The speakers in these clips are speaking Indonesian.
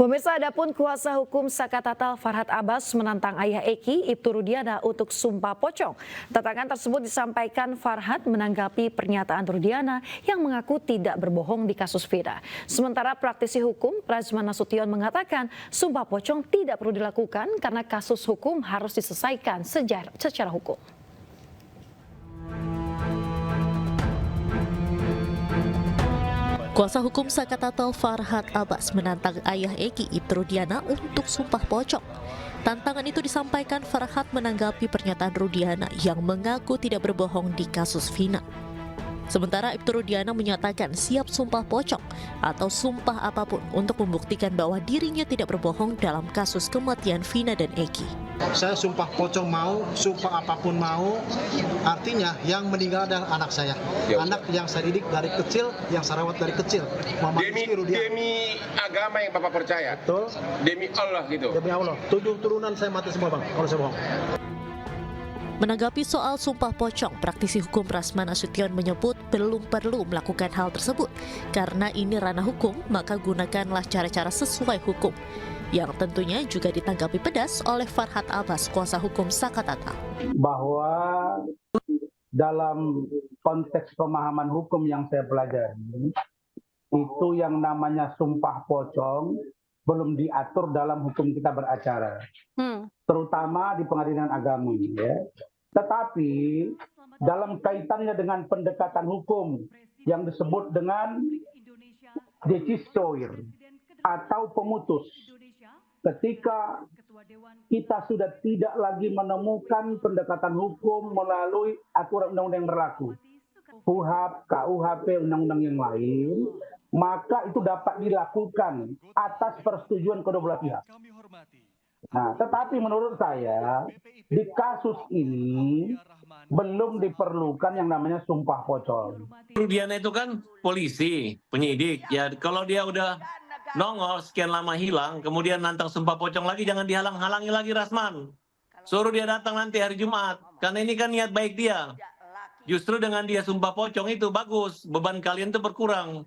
Pemirsa, adapun kuasa hukum Saka Tatal Farhad Abbas menantang ayah Eki, Ibtu Rudiana untuk sumpah pocong. Tantangan tersebut disampaikan Farhad menanggapi pernyataan Rudiana yang mengaku tidak berbohong di kasus Vina. Sementara praktisi hukum Razman Nasution mengatakan sumpah pocong tidak perlu dilakukan karena kasus hukum harus diselesaikan secara hukum. Kuasa hukum Saka Tatal Farhad Abbas menantang ayah Eki, Ibtu Rudiana untuk sumpah pocong. Tantangan itu disampaikan Farhad menanggapi pernyataan Rudiana yang mengaku tidak berbohong di kasus Vina. Sementara Ibtu Rudiana menyatakan siap sumpah pocong atau sumpah apapun untuk membuktikan bahwa dirinya tidak berbohong dalam kasus kematian Vina dan Eki. Saya sumpah pocong mau, sumpah apapun mau, artinya yang meninggal adalah anak saya. Anak yang saya didik dari kecil, yang saya rawat dari kecil. Demi agama yang Bapak percaya? Betul. Demi Allah gitu? Demi Allah. 7 turunan saya mati semua, Bang, kalau saya bohong. Menanggapi soal sumpah pocong, praktisi hukum Razman Nasution menyebut belum perlu melakukan hal tersebut. Karena ini ranah hukum, maka gunakanlah cara-cara sesuai hukum. Yang tentunya juga ditanggapi pedas oleh Farhad Abbas, kuasa hukum Saka Tatal. Bahwa dalam konteks pemahaman hukum yang saya pelajari, itu yang namanya sumpah pocong belum diatur dalam hukum kita beracara. Terutama di pengadilan agama. Ya. Tetapi dalam kaitannya dengan pendekatan hukum yang disebut dengan decisor atau pemutus, ketika kita sudah tidak lagi menemukan pendekatan hukum melalui aturan undang-undang yang berlaku, KUHP, KUHP, undang-undang yang lain, maka itu dapat dilakukan atas persetujuan kedua belah pihak. Nah, tetapi menurut saya di kasus ini belum diperlukan yang namanya sumpah pocong. Rudiana itu kan polisi, penyidik. Ya, kalau dia udah nongol sekian lama hilang, kemudian nantang sumpah pocong lagi, jangan dihalang-halangi lagi Razman. Suruh dia datang nanti hari Jumat, karena ini kan niat baik dia. Justru dengan dia sumpah pocong itu bagus, beban kalian tuh berkurang.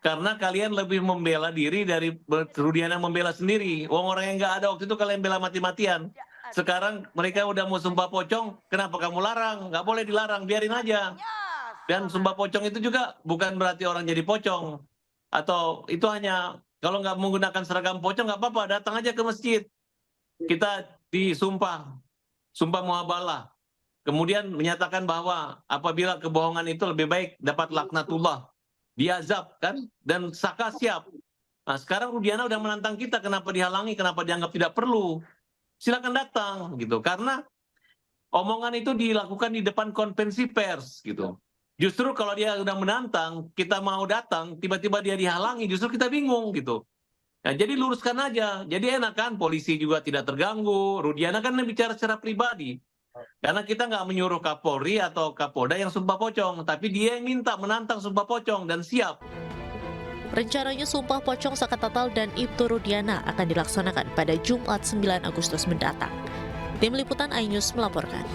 Karena kalian lebih membela diri dari Rudiana membela sendiri. Orang yang nggak ada waktu itu kalian bela mati-matian. Sekarang mereka udah mau sumpah pocong, kenapa kamu larang? Nggak boleh dilarang, biarin aja. Dan sumpah pocong itu juga bukan berarti orang jadi pocong. Atau itu hanya, kalau nggak menggunakan seragam pocong nggak apa-apa, datang aja ke masjid. Kita disumpah, sumpah muhabalah. Kemudian menyatakan bahwa apabila kebohongan itu lebih baik dapat laknatullah. Diazab kan, dan Saka siap. Nah sekarang Rudiana udah menantang kita, kenapa dihalangi, kenapa dianggap tidak perlu. Silakan datang gitu, karena omongan itu dilakukan di depan konvensi pers gitu. Justru kalau dia udah menantang, kita mau datang, tiba-tiba dia dihalangi, justru kita bingung gitu. Nah, jadi luruskan aja, jadi enak kan, polisi juga tidak terganggu, Rudiana kan bicara secara pribadi. Karena kita nggak menyuruh Kapolri atau Kapolda yang sumpah pocong, tapi dia yang minta menantang sumpah pocong dan siap. Rencananya sumpah pocong Saka Tatal dan Ibtu Rudiana akan dilaksanakan pada Jumat 9 Agustus mendatang. Tim Liputan iNews melaporkan.